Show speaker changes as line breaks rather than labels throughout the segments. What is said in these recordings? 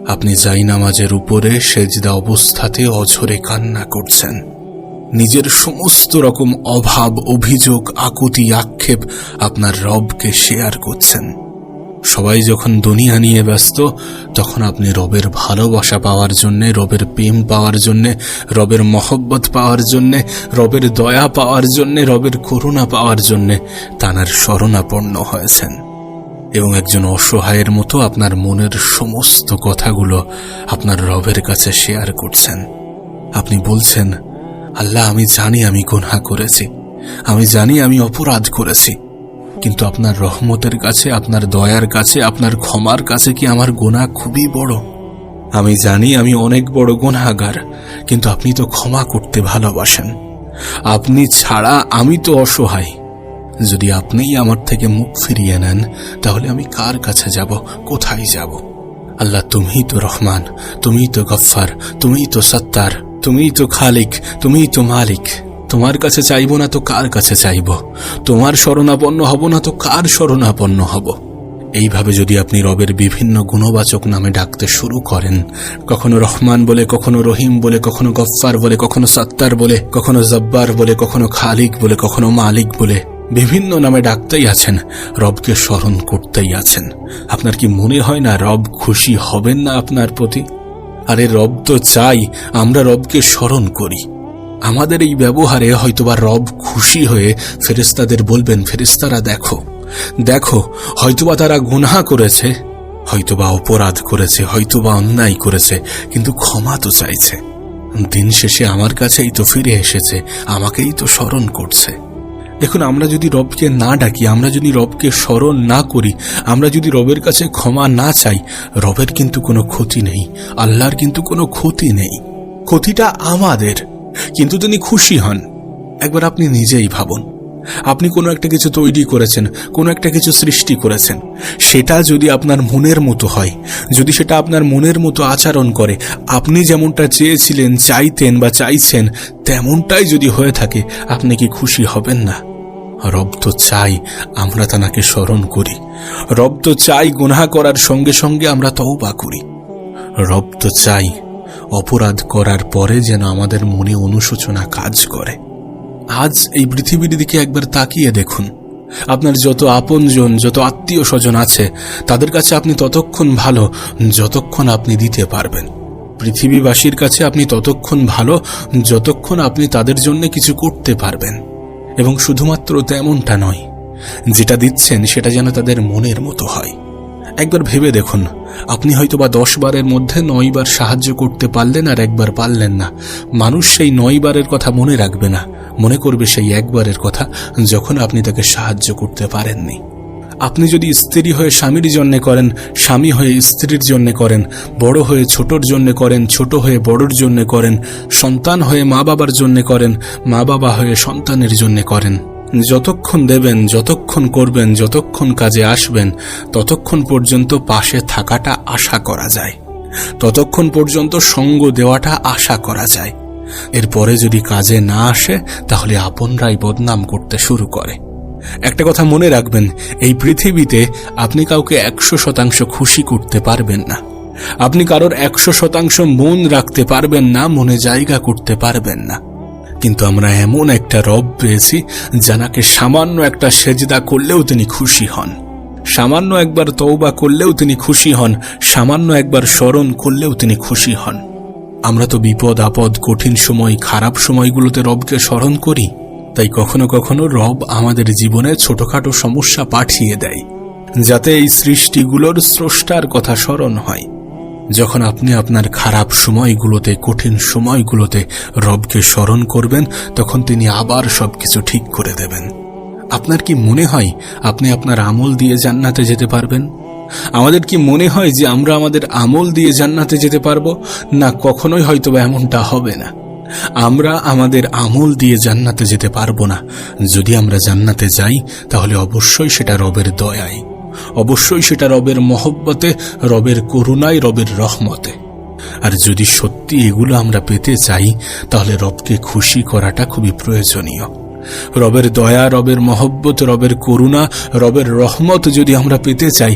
আপনি জায়নামাজের উপরে সেজদা অবস্থাতে অঝরে কান্না করছেন, নিজের সমস্ত রকম অভাব, অভিযোগ, আকুতি, আক্ষেপ আপনার রবকে শেয়ার করছেন। সবাই যখন দুনিয়া নিয়ে ব্যস্ত, তখন আপনি রবের ভালোবাসা পাওয়ার জন্যে, রবের প্রেম পাওয়ার জন্যে, রবের মহব্বত পাওয়ার জন্যে, রবের দয়া পাওয়ার জন্যে, রবের করুণা পাওয়ার জন্যে তাঁর শরণাপন্ন হয়েছেন এবং একজন অসহায়ের মতো আপনার মনের সমস্ত কথাগুলো আপনার রবের কাছে শেয়ার করছেন। আপনি বলছেন, আল্লাহ, আমি জানি আমি গুনাহ করেছি, আমি জানি আমি অপরাধ করেছি, কিন্তু আপনার রহমতের কাছে, আপনার দয়ার কাছে, আপনার ক্ষমার কাছে কি আমার গুনাহ খুবই বড়? আমি জানি আমি অনেক বড় গুনাহগার, কিন্তু আপনি তো ক্ষমা করতে ভালোবাসেন। আপনি ছাড়া আমি তো অসহায়। যদি আপনিই আমার থেকে মুখ ফিরিয়ে নেন, তাহলে আমি কার কাছে যাব, কোথায় যাব? আল্লাহ, তুমিই তো রহমান, তুমিই তো গফফার, তুমিই তো সত্তার, তুমিই তো খালিক, তুমিই তো মালিক। তোমার কাছে চাইব না তো কার কাছে চাইব? তোমার শরণাপন্ন হব না তো কার শরণাপন্ন হব? এইভাবে যদি আপনি রবের বিভিন্ন গুণবাচক নামে ডাকতে শুরু করেন, কখনো রহমান বলে, কখনো রহিম বলে, কখনো গফফার বলে, কখনো সত্তার বলে, কখনো জব্বার বলে, কখনো খালিক বলে, কখনো মালিক বলে, বিভিন্ন নামে ডাকতেই আছেন, রবকে স্মরণ করতেই আছেন, আপনার কি মনে হয় না রব খুশি হবেন না আপনার প্রতি? আরে রব তো চাই আমরা রবকে স্মরণ করি। আমাদের এই ব্যবহারে হয়তোবা রব খুশি হয়ে ফেরেশতাদের বলবেন, ফেরেশতারা দেখো দেখো, হয়তোবা তারা গুনাহ করেছে, হয়তোবা অপরাধ করেছে, হয়তোবা অন্যায় করেছে, কিন্তু ক্ষমা তো চাইছে। দিন শেষে আমার কাছেই তো ফিরে এসেছে, আমাকেই তো স্মরণ করছে। দেখুন, আমরা যদি রবকে না ডাকি, আমরা যদি রবকে স্মরণ না করি, আমরা যদি রবের কাছে ক্ষমা না চাই, রবের কিন্তু কোনো ক্ষতি নেই, আল্লাহর কিন্তু কোনো ক্ষতি নেই। ক্ষতিটা আমাদের, কিন্তু তিনি খুশি হন। একবার আপনি নিজেই ভাবুন, আপনি কোনো একটা কিছু তৈরি করেছেন, কোনো একটা কিছু সৃষ্টি করেছেন, সেটা যদি আপনার মনের মতো হয়, যদি সেটা আপনার মনের মতো আচরণ করে, আপনি যেমনটা চেয়েছিলেন, চাইতেন বা চাইছেন, তেমনটাই যদি হয়ে থাকে, আপনি কি খুশি হবেন না? রব তো চাই আমরা তাকে স্মরণ করি, রব তো চাই গুনাহ করার সঙ্গে সঙ্গে আমরা তওবা করি, রব তো চাই অপরাধ করার পরে যেন আমাদের মনে অনুশোচনা কাজ করে। আজ এই পৃথিবীর দিকে একবার তাকিয়ে দেখুন, আপনার যত আপনজন, যত আত্মীয় স্বজন আছে, তাদের কাছে আপনি ততক্ষণ ভালো যতক্ষণ আপনি দিতে পারবেন। পৃথিবীবাসীর কাছে আপনি ততক্ষণ ভালো যতক্ষণ আপনি তাদের জন্য কিছু করতে পারবেন। এবং শুধুমাত্র তেমনটা নয়, যেটা দিচ্ছেন সেটা যেন তাদের মনের মতো হয়। একবার ভেবে দেখুন, আপনি হয়তোবা 10 বারের মধ্যে 9 বার সাহায্য করতে পারলেন আর একবার পারলেন না। মানুষ সেই 9 বারের কথা মনে রাখবে না, মনে করবে সেই একবারের কথা যখন আপনি তাকে সাহায্য করতে পারেননি। আপনি যদি স্ত্রী হয়ে স্বামীর জন্য করেন, স্বামী হয়ে স্ত্রীর জন্য করেন, বড় হয়ে ছোটর জন্য করেন, ছোট হয়ে বড়র জন্য করেন, সন্তান হয়ে মা বাবার জন্য করেন, মা বাবা হয়ে সন্তানের জন্য করেন, যতক্ষণ দেবেন, যতক্ষণ করবেন, যতক্ষণ কাজে আসবেন, ততক্ষণ পর্যন্ত পাশে থাকাটা আশা করা যায়, ততক্ষণ পর্যন্ত সঙ্গ দেওয়াটা আশা করা যায়। এরপরে যদি কাজে না আসে, তাহলে আপনরাই বদনাম করতে শুরু করে। একটা কথা মনে রাখবেন, এই পৃথিবীতে আপনি কাউকে 100% খুশি করতে পারবেন না, আপনি কারোর 100% মন রাখতে পারবেন না, মনে জায়গা করতে পারবেন না। কিন্তু আমরা এমন একটা রব পেয়েছি, যাকে সামান্য একটা সেজদা করলেও তিনি খুশি হন, সামান্য একবার তওবা করলেও তিনি খুশি হন, সামান্য একবার স্মরণ করলেও তিনি খুশি হন। আমরা তো বিপদ আপদ, কঠিন সময়, খারাপ সময়গুলোতে রবকে স্মরণ করি। তাই কখনো কখনো রব আমাদের জীবনে ছোটখাটো সমস্যা পাঠিয়ে দেয়, যাতে এই সৃষ্টিগুলোর স্রষ্টার কথা স্মরণ হয়। যখন আপনি আপনার খারাপ সময়গুলোতে, কঠিন সময়গুলোতে রবকে স্মরণ করবেন, তখন তিনি আবার সবকিছু ঠিক করে দেবেন। আপনার কি মনে হয় আপনি আপনার আমল দিয়ে জান্নাতে যেতে পারবেন? আমাদের কি মনে হয় যে আমরা আমাদের আমল দিয়ে জান্নাতে যেতে পারবো? না, কখনোই হয়তোবা এমনটা হবে না। আমরা আমাদের আমল দিয়ে জান্নাতে যেতে পারবো না। যদি আমরা জান্নাতে যাই, তাহলে অবশ্যই সেটা রবের দয়ায়, অবশ্যই সেটা রবের মহব্বতে, রবের করুণায়, রবের রহমতে। আর যদি সত্যি এগুলো আমরা পেতে চাই, তাহলে রবকে খুশি করাটা খুবই প্রয়োজনীয়। রবের দয়া, রবের মহব্বত, রবের করুণা, রবের রহমত যদি আমরা পেতে চাই,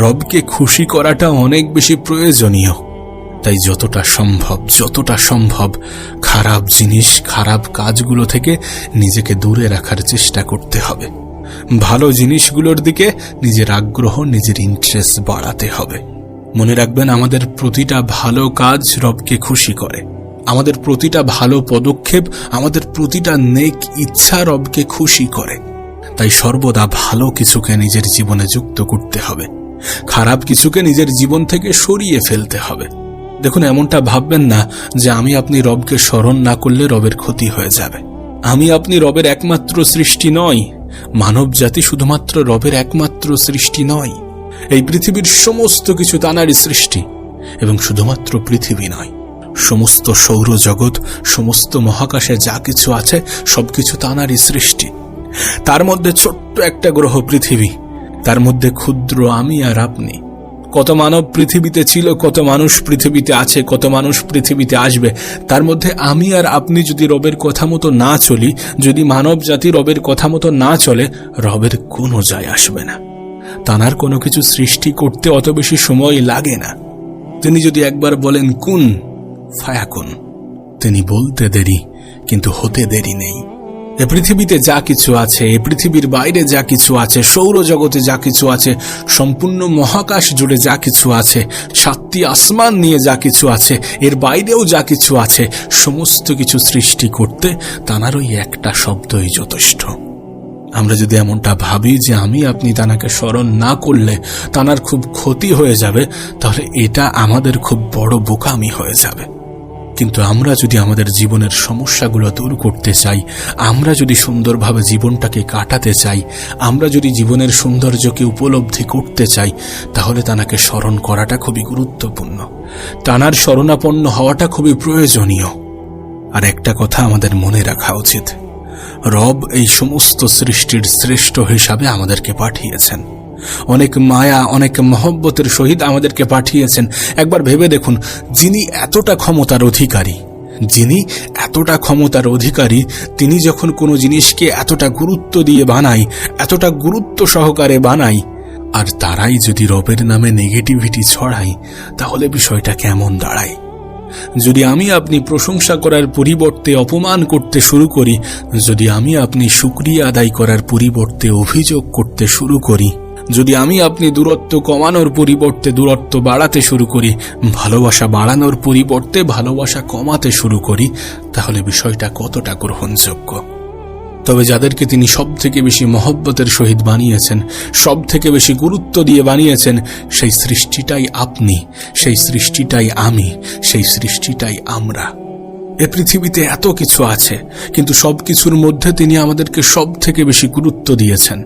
রবকে খুশি করাটা অনেক বেশি প্রয়োজনীয়। তাই যতটা সম্ভব খারাপ জিনিস, খারাপ কাজগুলো থেকে নিজেকে দূরে রাখার চেষ্টা করতে হবে। ভালো জিনিসগুলোর দিকে নিজের আগ্রহ, নিজের ইন্টারেস্ট বাড়াতে হবে। মনে রাখবেন, আমাদের প্রতিটা ভালো কাজ রবকে খুশি করে। আমাদের প্রতিটা ভালো পদক্ষেপ, আমাদের প্রতিটা নেক ইচ্ছা রবকে খুশি করে। তাই সর্বদা ভালো কিছুকে নিজের জীবনে যুক্ত করতে হবে, খারাপ কিছুকে নিজের জীবন থেকে সরিয়ে ফেলতে হবে। দেখুন, এমনটা ভাববেন না যে আমি আপনি রবকে স্মরণ না করলে রবের ক্ষতি হয়ে যাবে। আমি আপনি রবের একমাত্র সৃষ্টি নয়, মানব জাতি শুধুমাত্র রবের একমাত্র সৃষ্টি নয়। এই পৃথিবীর সমস্ত কিছু তানারই সৃষ্টি, এবং শুধুমাত্র পৃথিবী নয়, সমস্ত সৌরজগৎ, সমস্ত মহাকাশে যা কিছু আছে সবকিছু তানারই সৃষ্টি। তার মধ্যে ছোট্ট একটা গ্রহ পৃথিবী, তার মধ্যে ক্ষুদ্র আমি আর আপনি। কত মানব পৃথিবীতে ছিল, কত মানুষ পৃথিবীতে আছে, কত মানুষ পৃথিবীতে আসবে, তার মধ্যে আমি আর আপনি যদি রবের কথা মতো না চলি, যদি মানব জাতি রবের কথা মতো না চলে, রবের কোনো যায় আসবে না। তানার কোনো কিছু সৃষ্টি করতে অত বেশি সময় লাগে না। তিনি যদি একবার বলেন কুন ফায়াকুন, তিনি বলতে দেরি কিন্তু হতে দেরি নেই। এ পৃথিবীতে যা কিছু আছে, এ পৃথিবীর বাইরে যা কিছু আছে, সৌরজগতে যা কিছু আছে, সম্পূর্ণ মহাকাশ জুড়ে যা কিছু আছে, 7টি আসমান নিয়ে যা কিছু আছে, এর বাইরেও যা কিছু আছে, সমস্ত কিছু সৃষ্টি করতে তানার ওই একটা শব্দই যথেষ্ট। আমরা যদি এমনটা ভাবি যে আমি আপনি তানাকে স্মরণ না করলে তানার খুব ক্ষতি হয়ে যাবে, তাহলে এটা আমাদের খুব বড় বোকামি হয়ে যাবে। কিন্তু আমরা যদি আমাদের জীবনের সমস্যাগুলো দূর করতে চাই, আমরা যদি সুন্দরভাবে জীবনটাকে কাটাতে চাই, আমরা যদি জীবনের সৌন্দর্যকে উপলব্ধি করতে চাই, তাহলে তানাকে স্মরণ করাটা খুবই গুরুত্বপূর্ণ। তানার শরণাপন্ন হওয়াটা খুবই প্রয়োজনীয়। আর একটা কথা আমাদের মনে রাখা উচিত, রব এই সমস্ত সৃষ্টির শ্রেষ্ঠ হিসাবে আমাদেরকে পাঠিয়েছেন। অনেক মায়া, অনেক মহব্বতের সহিত আমাদেরকে পাঠিয়েছেন। একবার ভেবে দেখুন, যিনি এতটা ক্ষমতার অধিকারী, তিনি যখন কোনো জিনিসকে এতটা গুরুত্ব দিয়ে বানায়, এতটা গুরুত্ব সহকারে বানায়, আর তারাই যদি রবের নামে নেগেটিভিটি ছড়ায়, তাহলে বিষয়টা কেমন দাঁড়ায়? যদি আমি আপনি প্রশংসা করার পরিবর্তে অপমান করতে শুরু করি, যদি আমি আপনি শুকরিয়া আদায় করার পরিবর্তে অভিযোগ করতে শুরু করি, যদি আমি আপনি দূরত্ব কমানোর পরিবর্তে দূরত্ব বাড়াতে শুরু করি, ভালোবাসা বাড়ানোর পরিবর্তে ভালোবাসা কমাতে শুরু করি, তাহলে বিষয়টা কতটা গ্রহণযোগ্য? তবে যাদেরকে তিনি সব থেকে বেশি মহব্বতের সহিত বানিয়েছেন, সব থেকে বেশি গুরুত্ব দিয়ে বানিয়েছেন, সেই সৃষ্টিটাই আপনি, সেই সৃষ্টিটাই আমি, সেই সৃষ্টিটাই আমরা। এ পৃথিবীতে এত কিছু আছে, কিন্তু সবকিছুর মধ্যে তিনি আমাদেরকে সব থেকে বেশি গুরুত্ব দিয়েছেন।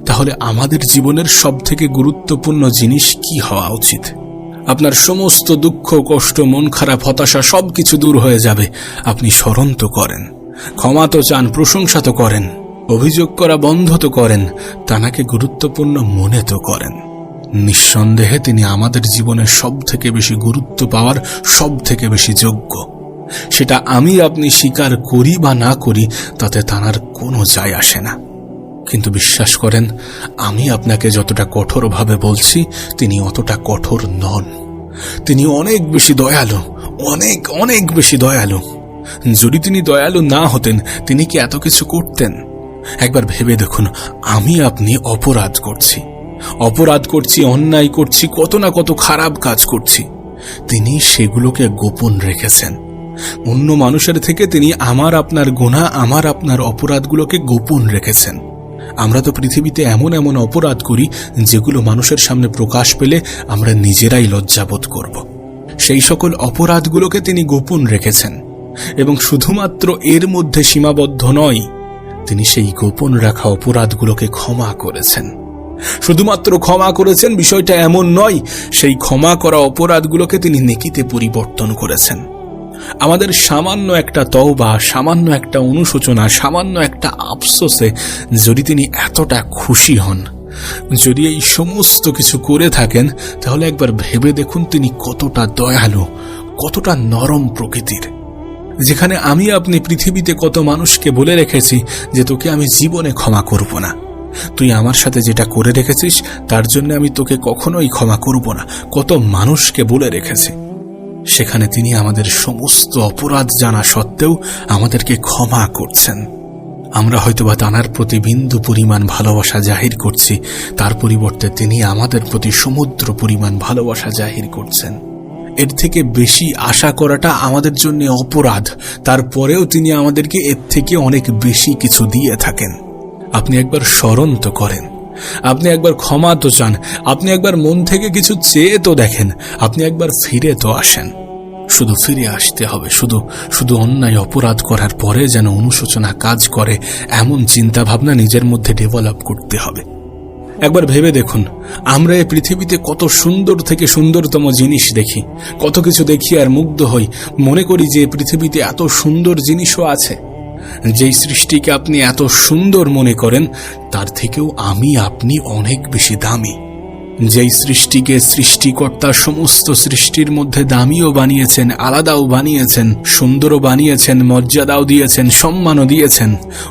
তাহলে আমাদের জীবনের সব থেকে গুরুত্বপূর্ণ জিনিস কি হওয়া উচিত? আপনার সমস্ত দুঃখ, কষ্ট, মন খারাপ, হতাশা সবকিছু দূর হয়ে যাবে। আপনি স্মরণ তো করেন, ক্ষমা তো চান, প্রশংসা তো করেন, অভিযোগ করা বন্ধ তো করেন, তানাকে গুরুত্বপূর্ণ মনে তো করেন। নিঃসন্দেহে তিনি আমাদের জীবনের সব থেকে বেশি গুরুত্ব পাওয়ার সব থেকে বেশি যোগ্য। সেটা আমি আপনি স্বীকার করি বা না করি, তাতে তানার কোনো যায় আসে না। কিন্তু বিশ্বাস করেন, আমি আপনাকে যতটা কঠোরভাবে বলছি, তিনি অতটা কঠোর নন। তিনি অনেক বেশি দয়ালু, অনেক অনেক বেশি দয়ালু। যদি তিনি দয়ালু না হতেন, তিনি কি এত কিছু করতেন? একবার ভেবে দেখুন, আমি আপনি অপরাধ করছি, অন্যায় করছি, কত না কত খারাপ কাজ করছি। তিনি সেগুলোকে গোপন রেখেছেন। অন্য মানুষের থেকে তিনি আমার আপনার গুনাহ, আমার আপনার অপরাধগুলোকে গোপন রেখেছেন। আমরা তো পৃথিবীতে এমন এমন অপরাধ করি যেগুলো মানুষের সামনে প্রকাশ পেলে আমরা নিজেরাই লজ্জাবোধ করব। সেই সকল অপরাধগুলোকে তিনি গোপন রেখেছেন, এবং শুধুমাত্র এর মধ্যে সীমাবদ্ধ নয়, তিনি সেই গোপন রাখা অপরাধগুলোকে ক্ষমা করেছেন। শুধুমাত্র ক্ষমা করেছেন বিষয়টা এমন নয়, সেই ক্ষমা করা অপরাধগুলোকে তিনি নেকিতে পরিবর্তন করেছেন। আমাদের সামান্য একটা তওবা, সামান্য একটা অনুশোচনা, সামান্য একটা আফসোসে যদি তিনি এতটা খুশি হন, যদি এই সমস্ত কিছু করে থাকেন, তাহলে একবার ভেবে দেখুন তিনি কতটা দয়ালু, কতটা নরম প্রকৃতির। যেখানে আমি আপনি পৃথিবীতে কত মানুষকে বলে রেখেছি যে তোকে আমি জীবনে ক্ষমা করব না, তুই আমার সাথে যেটা করে রেখেছিস তার জন্য আমি তোকে কখনোই ক্ষমা করব না, কত মানুষকে বলে রেখেছি। সেখানে তিনি আমাদের সমস্ত অপরাধ জানা সত্ত্বেও আমাদেরকে ক্ষমা করছেন। আমরা হয়তোবা তাঁর প্রতি বিন্দু পরিমাণ ভালোবাসা জাহির করছি, তার পরিবর্তে তিনি আমাদের প্রতি সমুদ্র পরিমাণ ভালোবাসা জাহির করছেন। এর থেকে বেশি আশা করাটা আমাদের জন্য অপরাধ, তারপরেও তিনি আমাদেরকে এর থেকে অনেক বেশি কিছু দিয়ে থাকেন। আপনি একবার স্মরণ তো করেন, আপনি একবার ক্ষমা তো চান, আপনি একবার মন থেকে কিছু চেয়ে তো দেখেন, আপনি একবার ফিরে তো আসেন। শুধু ফিরে আসতে হবে, শুধু অন্যায় অপরাধ করার পরে যেন অনুশোচনা কাজ করে এমন চিন্তা ভাবনা নিজের মধ্যে ডেভেলপ করতে হবে। একবার ভেবে দেখুন, আমরা এই পৃথিবীতে কত সুন্দর থেকে সুন্দরতম জিনিস দেখি, কত কিছু দেখি আর মুগ্ধ হই, মনে করি যে পৃথিবীতে এত সুন্দর জিনিসও আছে। যেই সৃষ্টিকে আপনি এত সুন্দর মনে করেন তার থেকেও আমি আপনি অনেক বেশি দামি। যেই সৃষ্টিকে সৃষ্টিকর্তা সমস্ত সৃষ্টির মধ্যে দামিও বানিয়েছেন, আলাদাও বানিয়েছেন, সুন্দরও বানিয়েছেন, মর্যাদাও দিয়েছেন, সম্মানও দিয়েছেন,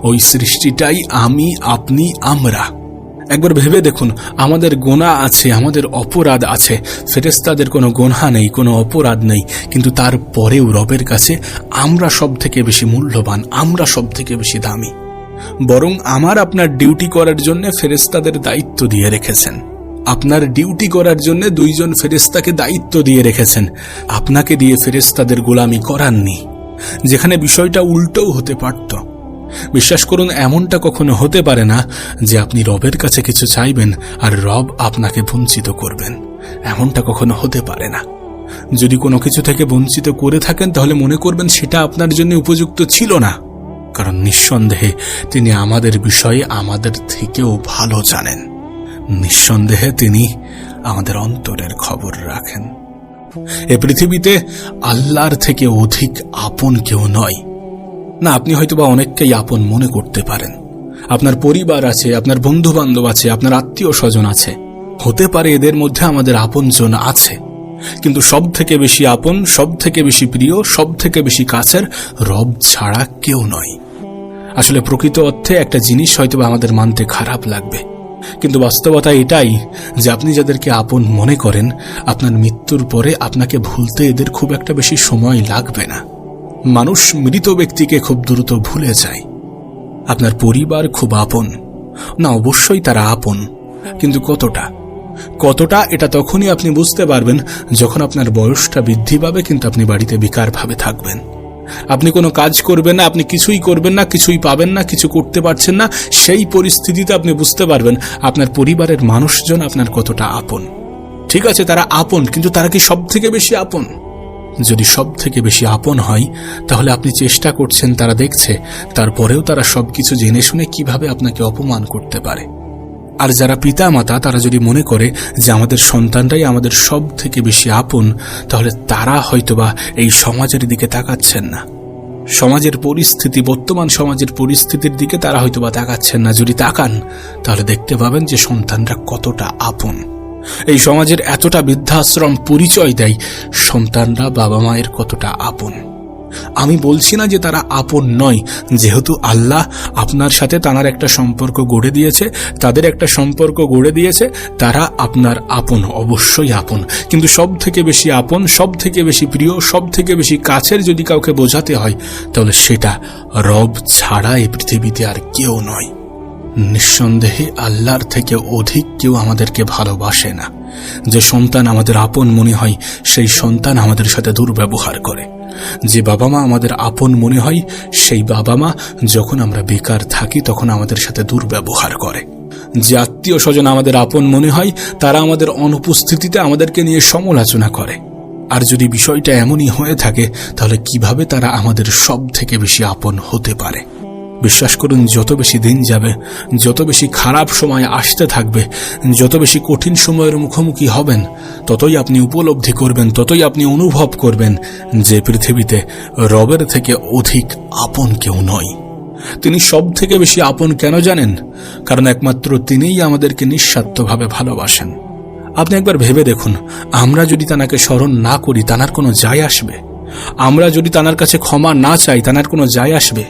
ওই সৃষ্টিটাই আমি আপনি আমরা। একবার ভেবে দেখুন, আমাদের গোনা আছে, আমাদের অপরাধ আছে, ফেরেশতাদের কোনো গোনা নেই, কোনো অপরাধ নেই, কিন্তু তারপরেও রবের কাছে আমরা সব থেকে বেশি মূল্যবান, আমরা সব থেকে বেশি দামি। বরং আমার আপনার ডিউটি করার জন্য ফেরেশতাদের দায়িত্ব দিয়ে রেখেছেন। আপনার ডিউটি করার জন্য 2 জন ফেরেশতাকে দায়িত্ব দিয়ে রেখেছেন, আপনাকে দিয়ে ফেরেশতাদের গোলামি করাননি। যেখানে বিষয়টা উল্টোও হতে পারত। বিশ্বাস করুন, এমনটা কখনো হতে পারে না যে আপনি রবের কাছে কিছু চাইবেন আর রব আপনাকে বঞ্চিত করবেন, এমনটা কখনো হতে পারে না। যদি কোনো কিছু থেকে বঞ্চিত করে থাকেন তাহলে মনে করবেন সেটা আপনার জন্য উপযুক্ত ছিল না, কারণ নিঃসন্দেহে তিনি আমাদের বিষয়ে আমাদের থেকেও ভালো জানেন। নিঃসন্দেহে তিনি আমাদের অন্তরের খবর রাখেন। এ পৃথিবীতে আল্লাহর থেকে অধিক আপন কেউ নয়। না, আপনি হয়তোবা অনেককেই আপন মনে করতে পারেন, আপনার পরিবার আছে, আপনার বন্ধু বান্ধব আছে, আপনার আত্মীয় স্বজন আছে, হতে পারে এদের মধ্যে আমাদের আপনজন আছে, কিন্তু সব থেকে বেশি আপন, সব থেকে বেশি প্রিয়, সব থেকে বেশি কাছের রব ছাড়া কেউ নয়। আসলে প্রকৃত অর্থে একটা জিনিস হয়তোবা আমাদের মানতে খারাপ লাগবে, কিন্তু বাস্তবতা এটাই যে আপনি যাদেরকে আপন মনে করেন, আপনার মৃত্যুর পরে আপনাকে ভুলতে এদের খুব একটা বেশি সময় লাগবে না। মানুষ মৃত ব্যক্তিকে খুব দ্রুত ভুলে যায়। আপনার পরিবার খুব আপন না, অবশ্যই তারা আপন, কিন্তু কতটা এটা তখনই আপনি বুঝতে পারবেন যখন আপনার বয়সটা বৃদ্ধি পাবে, কিন্তু আপনি বাড়িতে বেকারভাবে থাকবেন। আপনি কোনো কাজ করবেন না, আপনি কিছুই করবেন না, কিছুই পাবেন না, কিছু করতে পারছেন না। সেই পরিস্থিতিতে আপনি বুঝতে পারবেন আপনার পরিবারের মানুষজন আপনার কতটা আপন। ঠিক আছে, তারা আপন, কিন্তু তারা কি সব থেকে বেশি আপন? যদি সব থেকে বেশি আপন হয় তাহলে আপনি চেষ্টা করছেন, তারা দেখছে, তারপরেও তারা সবকিছু জেনে শুনে কিভাবে আপনাকে অপমান করতে পারে। আর যারা পিতা মাতা, তারা যদি মনে করে যে আমাদের সন্তানরাই আমাদের সব থেকে বেশি আপন, তাহলে তারা হয়তোবা এই সমাজের দিকে তাকাচ্ছেন না। সমাজের পরিস্থিতি, বর্তমান সমাজের পরিস্থিতির দিকে তারা হয়তোবা তাকাচ্ছেন না। যদি তাকান তাহলে দেখতে পাবেন যে সন্তানরা কতটা আপন। এই সমাজের এতটা বৃদ্ধাশ্রম পরিচয় দেয় সন্তানরা বাবা মায়ের কতটা আপন। আমি বলছি না যে তারা আপন নয়, যেহেতু আল্লাহ আপনার সাথে তার একটা সম্পর্ক গড়ে দিয়েছে, তাদের একটা সম্পর্ক গড়ে দিয়েছে, তারা আপনার আপন, অবশ্যই আপন। কিন্তু সব থেকে বেশি আপন, সব থেকে বেশি প্রিয়, সব থেকে বেশি কাছের যদি কাউকে বোঝাতে হয় তাহলে সেটা রব ছাড়া এই পৃথিবীতে আর কেউ নয়। নিঃসন্দেহে আল্লাহর থেকে অধিক কেউ আমাদেরকে ভালোবাসে না। যে সন্তান আমাদের আপন মনে হয় সেই সন্তান আমাদের সাথে দুর্ব্যবহার করে। যে বাবা মা আমাদের আপন মনে হয় সেই বাবা মা যখন আমরা বেকার থাকি তখন আমাদের সাথে দুর্ব্যবহার করে। যে আত্মীয় স্বজন আমাদের আপন মনে হয় তারা আমাদের অনুপস্থিতিতে আমাদেরকে নিয়ে সমালোচনা করে। আর যদি বিষয়টা এমনই হয়ে থাকে তাহলে কিভাবে তারা আমাদের সব থেকে বেশি আপন হতে পারে? বিশ্বাস করুন, যত বেশি দিন যাবে, যত বেশি খারাপ সময় আসতে থাকবে, যত বেশি কঠিন সময়ের মুখোমুখি হবেন, ততই আপনি উপলব্ধি করবেন, ততই আপনি অনুভব করবেন যে পৃথিবীতে রবের থেকে অধিক আপন কেউ নয়। তিনি সব থেকে বেশি আপন কেন জানেন? কারণ একমাত্র তিনিই আমাদেরকে নিঃস্বার্থভাবে ভালোবাসেন। আপনি একবার ভেবে দেখুন, আমরা যদি তাকে স্মরণ না করি তার কোনো যায় আসবে? আমরা যদি তানার কাছে ক্ষমা না চাই, তানার কোনো যায় আসবে?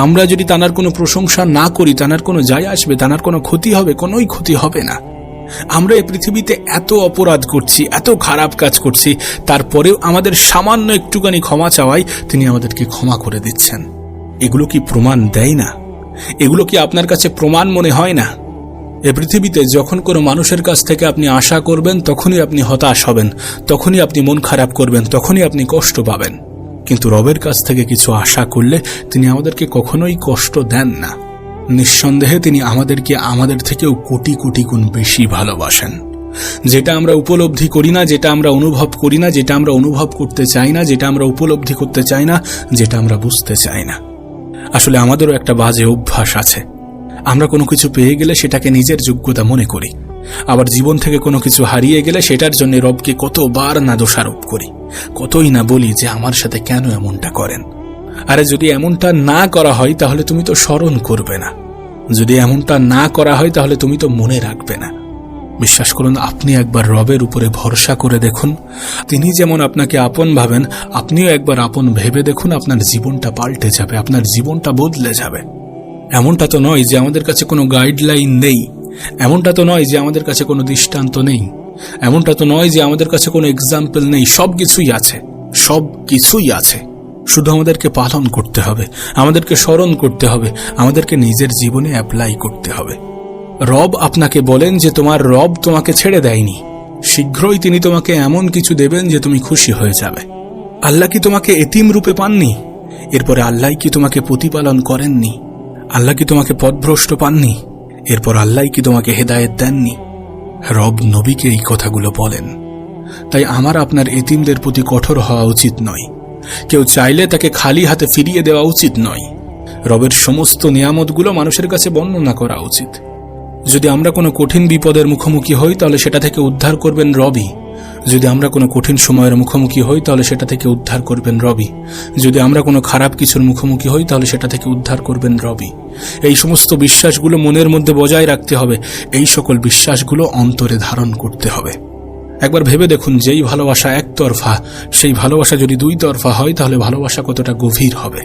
আমরা যদি তানার কোনো প্রশংসা না করি, তানার কোনো যায় আসবে? তানার কোনো ক্ষতি হবে? কোনোই ক্ষতি হবে না। আমরা এই পৃথিবীতে এত অপরাধ করছি, এত খারাপ কাজ করছি, তারপরেও আমাদের সামান্য একটুখানি ক্ষমা চাওয়াই তিনি আমাদেরকে ক্ষমা করে দিচ্ছেন। এগুলো কি প্রমাণ দেয় না? এগুলো কি আপনার কাছে প্রমাণ মনে হয় না? এ পৃথিবীতে যখন কোনো মানুষের কাছ থেকে আপনি আশা করবেন, তখনই আপনি হতাশ হবেন, তখনই আপনি মন খারাপ করবেন, তখনই আপনি কষ্ট পাবেন। কিন্তু রবের কাছ থেকে কিছু আশা করলে তিনি আমাদেরকে কখনোই কষ্ট দেন না। নিঃসন্দেহে তিনি আমাদেরকে আমাদের থেকেও কোটি কোটি গুণ বেশি ভালোবাসেন। যেটা আমরা উপলব্ধি করি না, যেটা আমরা অনুভব করি না, যেটা আমরা অনুভব করতে চাই না, যেটা আমরা উপলব্ধি করতে চাই না, যেটা আমরা বুঝতে চাই না। আসলে আমাদেরও একটা বাজে অভ্যাস আছে। আমরা কোনো কিছু পেয়ে গেলে সেটাকে নিজের যোগ্যতা মনে করি, আবার জীবন থেকে কোনো কিছু হারিয়ে গেলে সেটার জন্য রবকে কতবার না দোষারোপ করি, কতই না বলি যে আমার সাথে কেন এমনটা করেন। আরে যদি এমনটা না করা হয় তাহলে তুমি তো স্মরণ করবে না, যদি এমনটা না করা হয় তাহলে তুমি তো মনে রাখবে না। বিশ্বাস করুন, আপনি একবার রবের উপরে ভরসা করে দেখুন, তিনি যেমন আপনাকে আপন ভাবেন, আপনিও একবার আপন ভেবে দেখুন, আপনার জীবনটা পাল্টে যাবে, আপনার জীবনটা বদলে যাবে। এমনটা তো নয় যে আমাদের কাছে কোনো গাইডলাইন নেই, এমনটা তো নয় যে আমাদের কাছে কোনো দৃষ্টান্ত নেই, এমনটা তো নয় যে আমাদের কাছে কোনো এক্সাম্পল নেই। সব কিছুই আছে, সব কিছুই আছে, শুধু আমাদেরকে পালন করতে হবে, আমাদেরকে স্মরণ করতে হবে, আমাদেরকে নিজের জীবনে অ্যাপ্লাই করতে হবে। রব আপনাকে বলেন যে তোমার রব তোমাকে ছেড়ে দেয়নি, শীঘ্রই তিনি তোমাকে এমন কিছু দেবেন যে তুমি খুশি হয়ে যাবে। আল্লাহ কি তোমাকে এতিম রূপে পাননি? এরপরে আল্লাহ কি তোমাকে প্রতিপালন করেননি? আল্লাহ কি তোমাকে পথভ্রষ্ট পাননি? এরপর আল্লাহ কি তোমাকে হেদায়েত দেননি? রব নবীকে এই কথাগুলো বলেন। তাই আমার আপনার এতিমদের প্রতি কঠোর হওয়া উচিত নয়, কেউ চাইলে তাকে খালি হাতে ফিরিয়ে দেওয়া উচিত নয়। রবের সমস্ত নিয়ামতগুলো মানুষের কাছে বর্ণনা করা উচিত। যদি আমরা কোনো কঠিন বিপদের মুখোমুখি হই তাহলে সেটা থেকে উদ্ধার করবেন রবি। যদি আমরা কোনো কঠিন সময়ের মুখোমুখি হই তাহলে সেটা থেকে উদ্ধার করবেন রবি। যদি আমরা কোনো খারাপ কিছুর মুখোমুখি হই তাহলে সেটা থেকে উদ্ধার করবেন রবি। এই সমস্ত বিশ্বাসগুলো মনের মধ্যে বজায় রাখতে হবে, এই সকল বিশ্বাসগুলো অন্তরে ধারণ করতে হবে। একবার ভেবে দেখুন, যেই ভালোবাসা একতরফা, সেই ভালোবাসা যদি দুই তরফা হয় তাহলে ভালোবাসা কতটা গভীর হবে।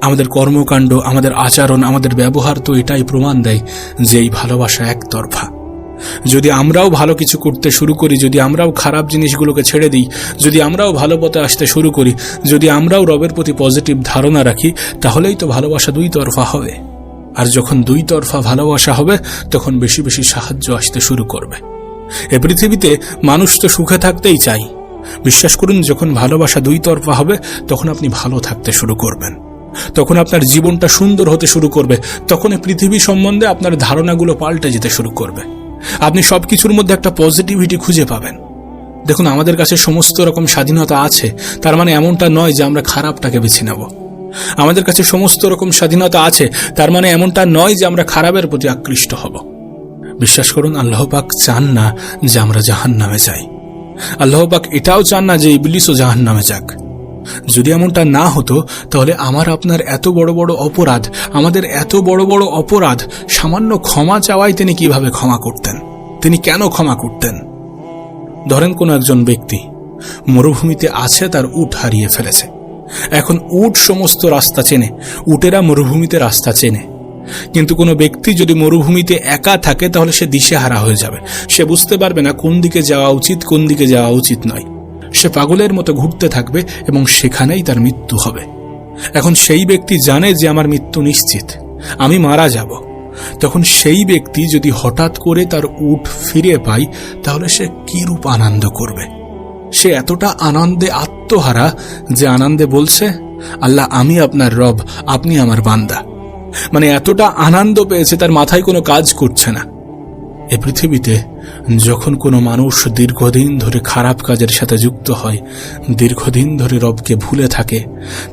আমাদের কর্মকাণ্ড, আমাদের আচরণ, আমাদের ব্যবহার তো এটাই প্রমাণ দেয় যে এই ভালোবাসা একতরফা। যদি আমরাও ভালো কিছু করতে শুরু করি, যদি আমরাও খারাপ জিনিসগুলোকে ছেড়ে দিই, যদি আমরাও ভালো পথে আসতে শুরু করি, যদি আমরাও রবের প্রতি পজিটিভ ধারণা রাখি, তাহলেই তো ভালোবাসা দুই তরফা হবে। আর যখন দুই তরফা ভালোবাসা হবে তখন বেশি বেশি সাহায্য আসতে শুরু করবে। এ পৃথিবীতে মানুষ তো সুখে থাকতেই চাই। বিশ্বাস করুন, যখন ভালোবাসা দুই তরফা হবে তখন আপনি ভালো থাকতে শুরু করবেন, তখন আপনার জীবনটা সুন্দর হতে শুরু করবে, তখন এই পৃথিবী সম্বন্ধে আপনার ধারণাগুলো পাল্টে যেতে শুরু করবে। আপনি সবকিছুর মধ্যে একটা পজিটিভিটি খুঁজে পাবেন। দেখুন, আমাদের কাছে সমস্ত রকম স্বাধীনতা আছে, তার মানে এমনটা নয় যে আমরা খারাপটাকে বেছে নেব। আমাদের কাছে সমস্ত রকম স্বাধীনতা আছে, তার মানে এমনটা নয় যে আমরা খারাপের প্রতি আকৃষ্ট হব। বিশ্বাস করুন, আল্লাহ পাক চান না যে আমরা জাহান্নামে যাই। আল্লাহ পাক এটাও চান না যে ইবলিসও জাহান্নামে যাক। যদি এমনটা না হতো তাহলে আমার আপনার এত বড় বড় অপরাধ, আমাদের এত বড় বড় অপরাধ সামান্য ক্ষমা চাওয়াই তিনি কিভাবে ক্ষমা করতেন? তিনি কেন ক্ষমা করতেন? ধরেন কোনো একজন ব্যক্তি মরুভূমিতে আছে, তার উট হারিয়ে ফেলেছে। এখন উট সমস্ত রাস্তা চেনে, উটেরা মরুভূমিতে রাস্তা চেনে, কিন্তু কোনো ব্যক্তি যদি মরুভূমিতে একা থাকে তাহলে সে দিশেহারা হয়ে যাবে। সে বুঝতে পারবে না কোন দিকে যাওয়া উচিত, কোন দিকে যাওয়া উচিত নয়। সে পাগলের মতো ঘুরতে থাকবে এবং সেখানেই তার মৃত্যু হবে। এখন সেই ব্যক্তি জানে যে আমার মৃত্যু নিশ্চিত, আমি মারা যাব। তখন সেই ব্যক্তি যদি হঠাৎ করে তার উট ফিরে পায় তাহলে সে কিরূপ আনন্দ করবে? সে এতটা আনন্দে আত্মহারা যে আনন্দে বলছে, আল্লাহ আমি আপনার রব, আপনি আমার বান্দা। মানে এতটা আনন্দ পেয়েছে, তার মাথায় কোনো কাজ করছে না। এ পৃথিবীতে যখন কোনো মানুষ দীর্ঘদিন ধরে খারাপ কাজের সাথে যুক্ত হয়, দীর্ঘদিন ধরে রবকে ভুলে থাকে,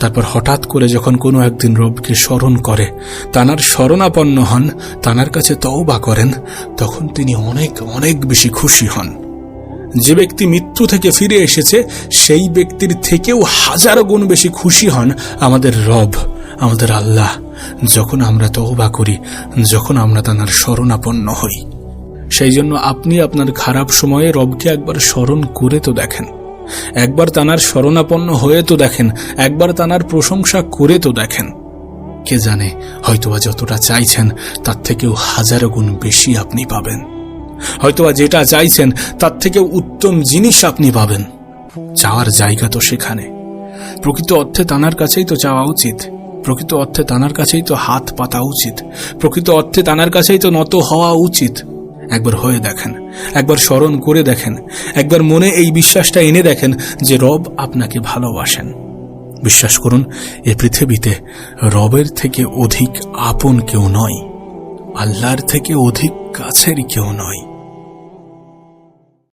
তারপর হঠাৎ করে যখন কোনো একদিন রবকে স্মরণ করে, তানার শরণাপন্ন হন, তানার কাছে তওবা করেন, তখন তিনি অনেক অনেক বেশি খুশি হন। যে ব্যক্তি মৃত্যু থেকে ফিরে এসেছে সেই ব্যক্তির থেকেও হাজার গুণ বেশি খুশি হন আমাদের রব, আমাদের আল্লাহ, যখন আমরা তওবা করি, যখন আমরা তানার শরণাপন্ন হই। সেই জন্য আপনি আপনার খারাপ সময়ে রবকে একবার স্মরণ করে তো দেখেন। একবার তানার শরণাপন্ন হয়ে তো দেখেন, একবার তানার প্রশংসা করে তো দেখেন। কে জানে, হয়তোবা যতটা চাইছেন তার থেকেও হাজারো গুণ বেশি আপনি পাবেন। হয়তোবা যেটা চাইছেন তার থেকেও উত্তম জিনিস আপনি পাবেন। চাওয়ার জায়গা তো সেখানে। প্রকৃত অর্থে তানার কাছেই তো চাওয়া উচিত, প্রকৃত অর্থে তানার কাছেই তো হাত পাতা উচিত, প্রকৃত অর্থে তানার কাছেই তো নত হওয়া উচিত। একবার হয়ে দেখেন, একবার স্মরণ করে দেখেন, একবার মনে এই বিশ্বাসটা এনে দেখেন যে রব আপনাকে ভালোবাসেন। বিশ্বাস করুন, এ পৃথিবীতে রবের থেকে অধিক আপন কেউ নয়, আল্লাহর থেকে অধিক কাছের কেউ নয়।